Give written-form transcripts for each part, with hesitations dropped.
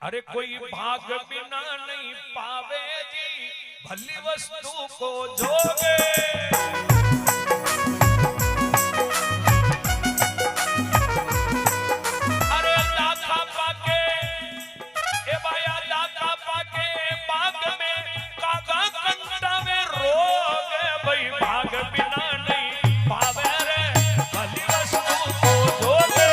अरे कोई भाग बिना नहीं पावे जी, भली वस्तु को जोगे। अरे दाता पाके ए भाया दाता पाके बाग में कागा कंटा में रोग, भाई भाग बिना नहीं पावे रे, भली वस्तु को जोगे।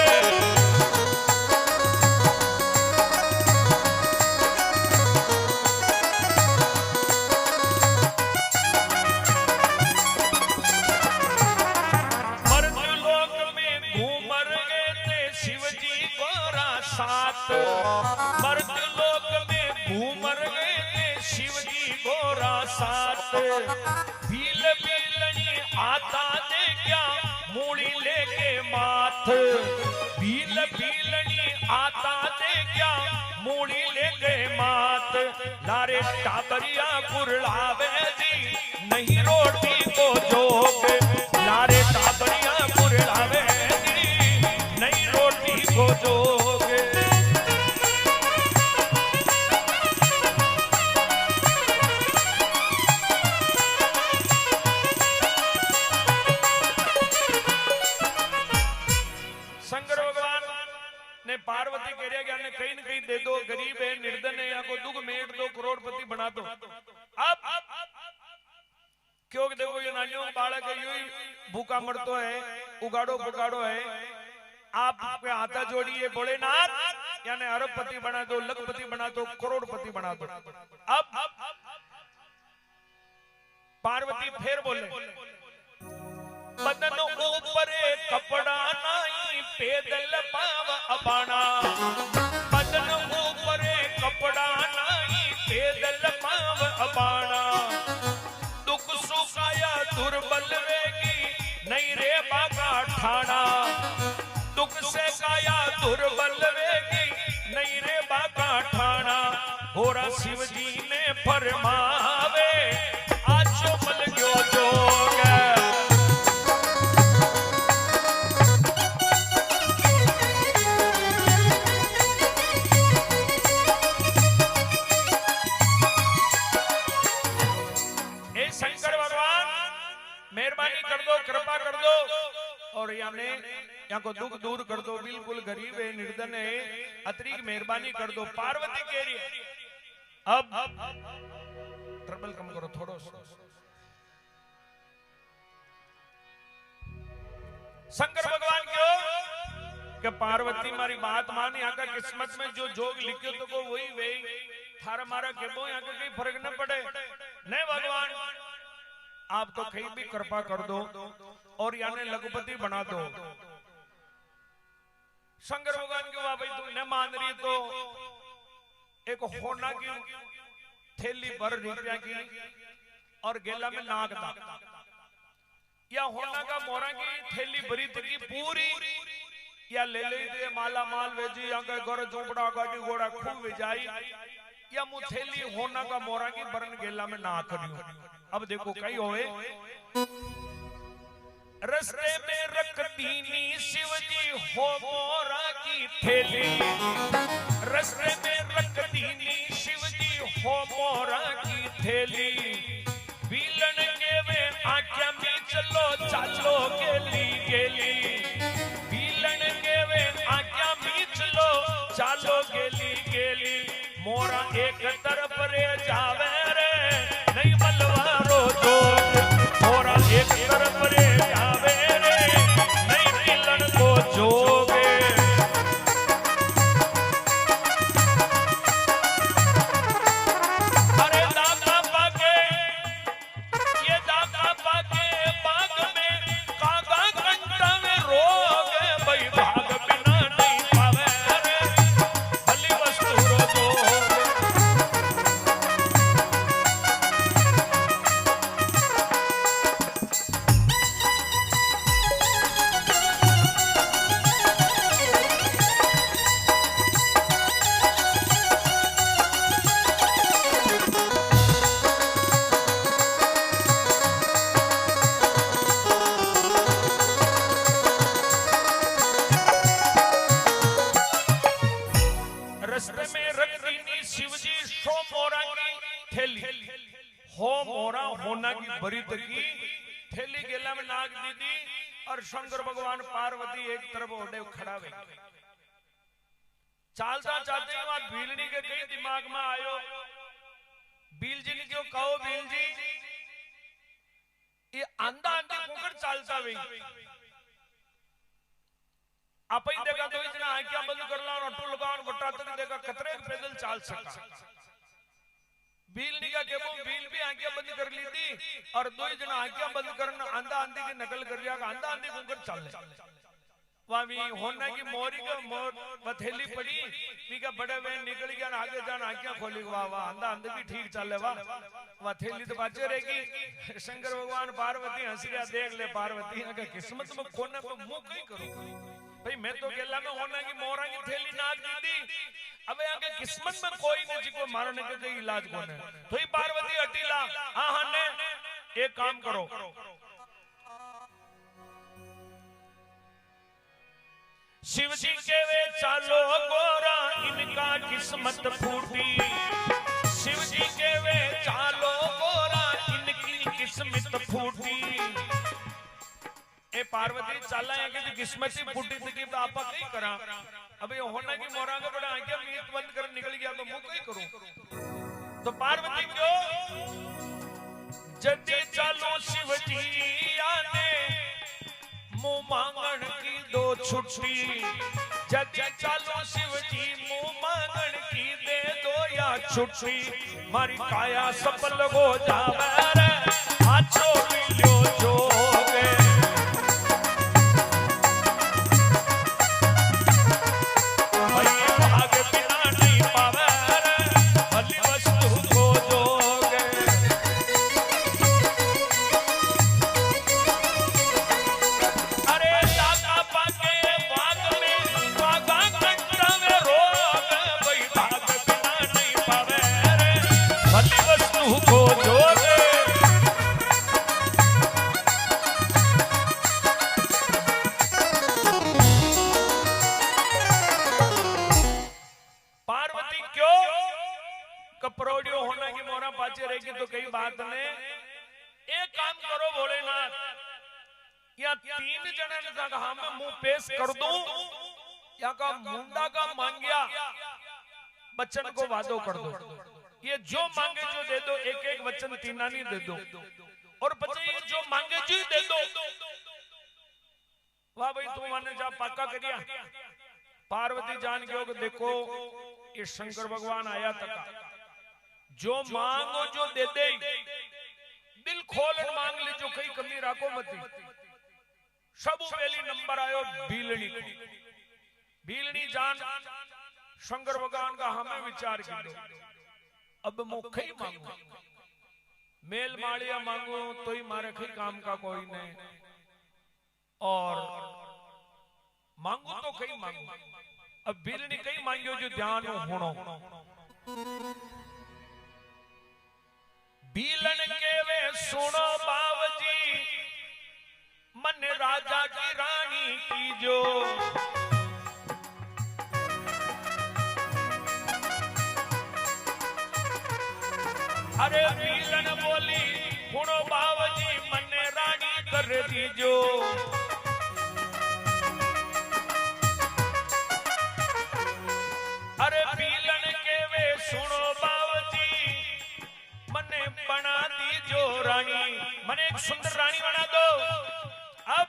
मर्द लोक में घूमर गए शिव जी गोरा साथ, भील भीलनी आता दे क्या मूड़ी लेके माथ, भील भीलनी आता दे क्या मूड़ी लेके माथ। लारे टाबरिया कुरलावे जी, नहीं रोटी को जोग, लारे टाबरिया कुरलावे जी, नहीं रोटी को जोग। पार्वती कह रहा कि कहीं न कहीं दे दो, गरीब है निर्धन है, या को दुख मेट दो, करोड़पति बना दो। अब क्यों देखो ये नानियों बालक है, यूं ही भूखा मरतो है, उगाड़ो पुगाड़ो है। आप पे हाथा जोड़िए भोलेनाथ, यानी अरबपति बना दो, लखपति बना दो, करोड़पति बना दो। अब पार्वती फिर बोले, बदन ऊपर कपड़ा नहीं पैदल पाव अबाना, बदन ऊपर कपड़ा नहीं पैदल पाव अबाना। दुख सुखाया दुर्बल वेगी नहीं रे बागा ठाना, दुख से काया दुर्बल वेगी नहीं रे बागा ठाना। होरा शिव जी ने फरमावे आजो मल गयो जोग। मेहरबानी कर दो, कृपा कर दो, और यहाँ को दुख दूर कर दो, बिल्कुल गरीब है निर्धन है, अतिरिक्त मेहरबानी कर दो। पार्वती कह रही है अब ट्रबल कम करो थोड़ो। शंकर भगवान क्यों कि पार्वती मारी बात मान, यहाँ का किस्मत में जो जोग लिखे तो को वही वही थारा मारा के बो, यहाँ का कहीं फर्क न पड़े। नहीं भगवान आप तो कहीं भी कृपा कर दो और यानी लघुपति बना दो। शंकर भगवान की भाई तुम न मान रही तो एक होना की थैली भर रुपया की और गेला में नाग था, या होना का मोरा की थैली भरी थी पूरी, या ले ले माला माल वेजी या घर झोपड़ा गाड़ी घोड़ा खूब विजाई, या मु थैली होना का मोरा की बरन गेला में ना करियो। अब देखो कई होए, रस्ते में रख दीनी शिव जी हो मोरा की थैली, रस्ते में रख दीनी शिव जी हो मोरा की थैली। बीलन के वे आख्या में चलो चालो गेली गेली, बीलन के वे आख्या में चलो चालो गेली गेली। मोरा एक तरफ रे जावे रे नहीं बलवारो जोग, मोरा एक तरफ रे जावे रे नहीं मिलन को जोगे। अरे दादा पाके ये दादा पाके बाग में कागा कंटा में रोग, भाई भाग बिना नहीं पावे रे भली वस्तु रो जोग। रस्ते में रख हो मोरा होना की भरी तकी थैली गेला में नाग दीदी और शंकर भगवान पार्वती एक तरफ ओढ़े खड़ा हुए चालता चाहते ही वहां भीलनी के कई दिमाग में आयो भील जी ने क्यों कहो भील जी ये आंधा आंधी कुकर चालता हुई आप ही देखा तो इतना आंखियां बंद कर ला और अटू लगाओ गोटा तक देखा कतरे पैदल चाल सका भील का केबो भील भी आंखें बंद कर ली थी और दो ही जना आंखें बंद करना आंधा आंधी की नकल कर लिया आंधा आंधी कुकर चल वहां होना की मोरी का मोर बथेली पड़ी पी का बड़े वे निकल गया आगे जान आंखें खोली वाह वाह आंधा आंधी भी ठीक चल वाह बथेली तो बाचे रहेगी शंकर भगवान पार्वती हंस गया देख ले पार्वती का किस्मत में कोने को मुंह कहीं करूं भाई मैं तो गेला में होना की मोरा की थैली नाग दी थी अब आगे किस्मत में कोई नहीं जिको मारने के लिए इलाज कौन है तो ही पार्वती अटीला हाँ हाँ ने एक काम करो शिव जी के वे चालो गोरा इनका किस्मत फूटी शिव जी के वे चालो गोरा इनकी किस्मत फूटी ए पार्वती चाला है कि किस्मत ही फूटी थी तो आपा कहीं करा अब ये होना की मोरा का बड़ा आंखें मीट बंद कर निकल गया तो मुंह कहीं करूं तो पार्वती क्यों जदी चालो शिव जी आने मुंह मांगण की दो छुट्टी जदी चालो शिव जी मुंह मांगण की दे दो या छुट्टी मारी काया सफल हो जावे रे आछो मिलो जोगे तो कई बात ने एक काम करो भोलेनाथ या तीन जने ने कहा मैं मुंह पेश कर दूं या का मुंडा का मांगिया बच्चन को वादो कर दो ये जो मांगे जो दे दो एक एक बच्चन तीना नहीं दे दो और बच्चे ये जो मांगे जो दे दो वाह भाई तुम माने जा पक्का करिया पार्वती जान के देखो ये शंकर भगवान आया तक जो मांगो जो दे दे दिल खोल मांग ले जो कहीं कमी राखो मत सब पहली नंबर आयो भीलनी भीलनी जान शंकर भगवान का हमें विचार की दो अब मुख ही मांगो मेल माड़िया मांगो तो ही मारे कहीं काम का कोई नहीं और मांगो तो कहीं मांगो अब भीलनी कहीं मांगियो जो ध्यान होनो भीलन के वे सुनो बावजी मन राजा की रानी की जो अरे भीलन बोली सुनो बावजी मन रानी कर दीजो अरे भीलन के वे सुनो बावजी मने बना दी जो रानी मने एक सुंदर रानी बना दो अब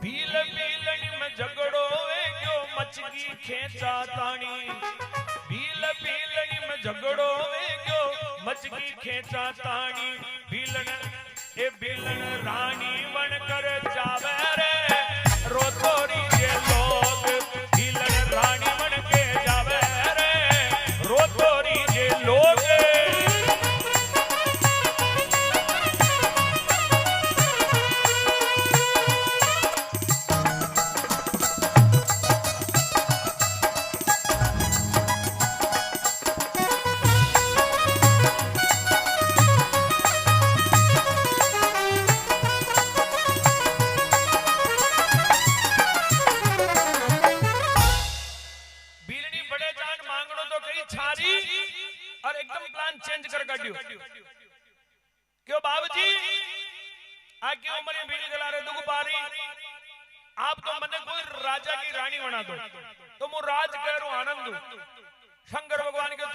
भील भीलनी में झगड़ो वे क्यों मचगी खेचा तानी भील भीलनी में झगड़ो वे क्यों मचगी खेचा तानी भीलन ए भीलन रानी बन कर जावे रे रोतोरी के लोग भीलन रानी बन के जावे रोतोरी के लोग क्यों बाबूजी आ क्यों मने भील गला रे दुख पारी आप तो मने कोई राजा की रानी बना दो तो मु राज करू आनंद शंकर भगवान के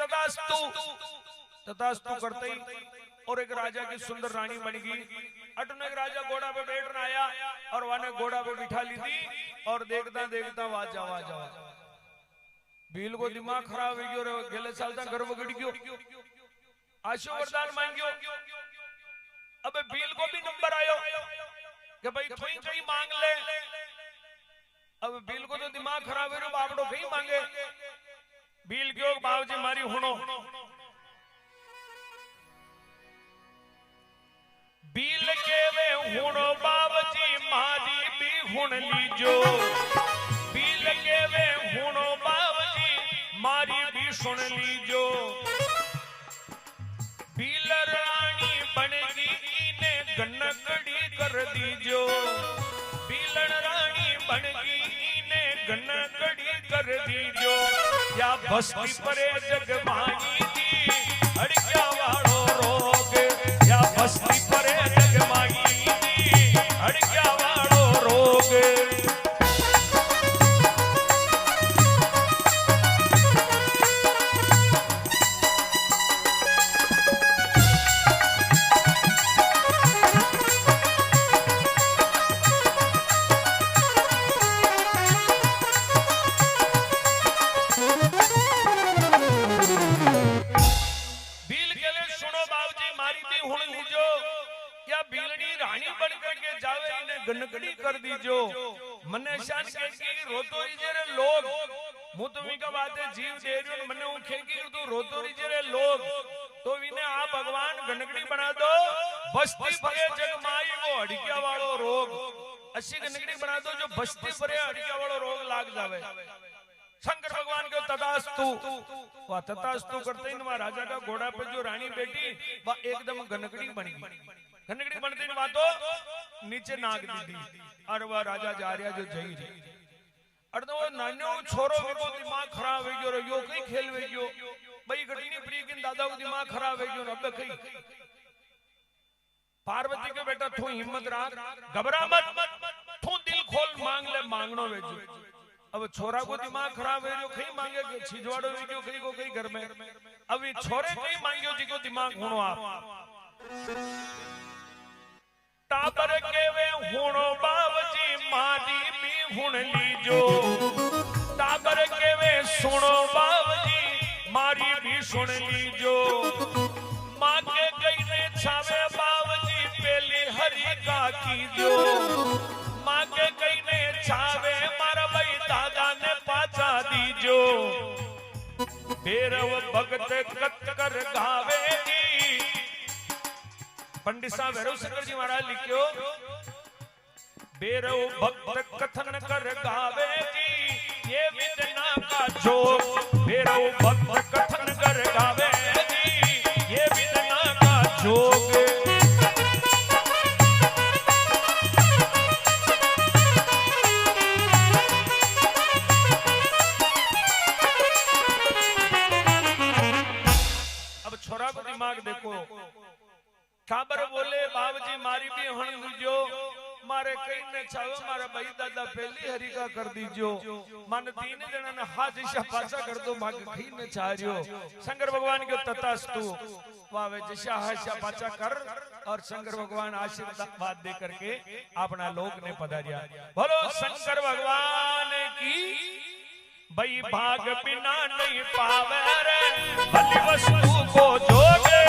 तथास्तु करते ही और एक राजा की सुंदर रानी बन गई। अटने एक राजा घोड़ा पे बैठना आया और वाने घोड़ा पे बिठा ली थी और देखता देखता वाजा वाजा भील को दिमाग खराब हो गयो रे गेले सालता घर बगड़ गयो आशो वरदान मांगियो। अबे भील को भी नंबर आयो कि भाई थोई कहीं मांग ले। अब भील को तो दिमाग खराब है बापड़ो कहीं मांगे। भील क्यों बाबूजी मारी हुनो भील के वे हुनो बाबूजी मारी भी हुन लीजो। भील के वे हुनो बाबूजी मारी भी सुन लीजो। भील रानी बनेगी इन्हें गन्नकड़ी कर दीजो। भीलन रानी बनेगी इन्हें गन्नकड़ी कर दीजो। या बस्ती परे जग मांगी थी अड़किया वालो रोग। या बस्ती परे जग मांगी थी अड़किया वालो रोग। गनकड़ी कर दीजो मने शान के की रोतोरी जेरे लोग मु तो मी का बाते जीव दे रही मने उ खेगी तो रोतोरी जेरे लोग तो इने आ भगवान गनकड़ी बना दो। बस्ती भरे जग माई वो अड़किया वालो रोग। ऐसी गनकड़ी बना दो जो बस्ती भरे अड़किया वालो रोग लाग जावे। शंकर भगवान के तथास्तु वह तथास्तु करते ही वह राजा का घोड़ा पे जो रानी बैठी वह एकदम गनकड़ी बन गई। गनकड़ी बनते ही तो नीचे नाग दी और वह राजा जा रहा जो जई रही और तो वो नान्यो छोरो को दिमाग खराब हो गयो यो कई खेल वे गयो भाई घटनी प्री के दादा को दिमाग खराब हो गयो अब कई पार्वती के बेटा तू हिम्मत रख घबरा मत तू दिल खोल मांग ले मांगनो वेजो। अब छोरा को दिमाग खराब है जो कहीं मांगे के छिजवाड़ो वे गयो कहीं को कहीं घर में अब ये छोरे कहीं मांगियो जी को दिमाग हुनो आप टाबर के वे हुनो बाबूजी मारी भी हुन लीजो। टाबर के वे सुनो बाबूजी मारी भी सुन लीजो। माँ के गई ने छावे बाबूजी पेली हरी का कीजो। माँ के गई ने छावे मारा भाई दादा ने पाचा दीजो। भैरव भगत कत कर गावेगी। पंडित साहब भैरव शंकर जी महाराज लिखियो भैरव भक्त कथन कर गावे जी ये विद्या का जोग। भैरव भक्त कथन कर गावे जी ये विद्या का जोग। अब छोरा को दिमाग देखो काबर बोले बाबूजी मारी भी हण दीजो। मारे कई ने चाहो मारा भाई दादा पहली हरी का कर दीजो। मन तीन जना ने हाथ ईशा पासा कर दो मां कहीं ने चाहरियो। शंकर भगवान के तथास्तु वावे जिशा हाशा पाचा कर और शंकर भगवान आशीर्वाद दे करके अपना लोक ने पधारिया। बोलो शंकर भगवान की भाई भाग बिना नहीं पावे रे भली वस्तु को जोगे।